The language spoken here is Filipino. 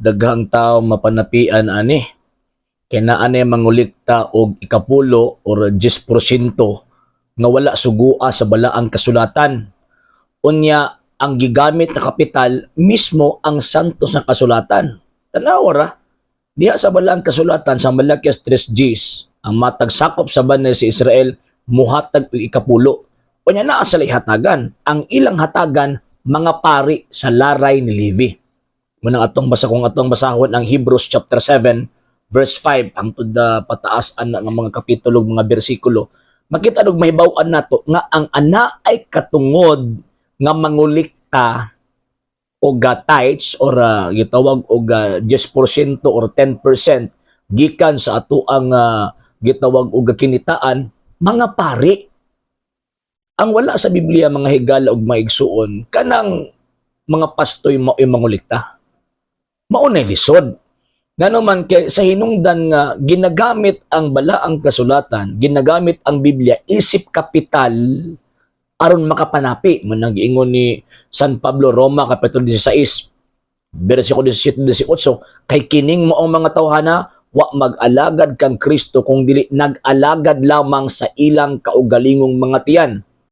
daghang tao mapanapian ani kay naa ni mangulikta og ikapulo or 10% nga wala sugua sa balaang kasulatan. Unya ang gigamit na kapital mismo ang santos na kasulatan. Tanawa ra, diha sa balaang kasulatan sa Malakias 3:10 ang matag sakop sa banay si Israel muhatag og ikapulo. Unya naa sa hatagan, ang ilang hatagan mga pari sa laray ni Levi. Munang atong basa kung atong basahon ang Hebrews chapter 7 verse 5 hangtod pataas ana nga mga kapitulo mga bersikulo, makita og mahibaw-an nato nga ang ana ay katungod nga mangulikta og tithes or gitawag og 10% or 10% gikan sa ato ang gitawag og kinitaan mga pari. Ang wala sa Biblia mga higala og maigsuon kanang mga pastoy mao mangulikta. Mao nay lisod. Ganuman kay sa hinungdan nga ginagamit ang balaang kasulatan, ginagamit ang Biblia isip kapital aron makapanapi. Manang giingon ni San Pablo Roma kapitulo 16 bersikulo 17-18, kay kining moong mga tawhana wa mag-alagad kang Kristo kung dili nag-alagad lamang sa ilang kaugalingong mga tiyan.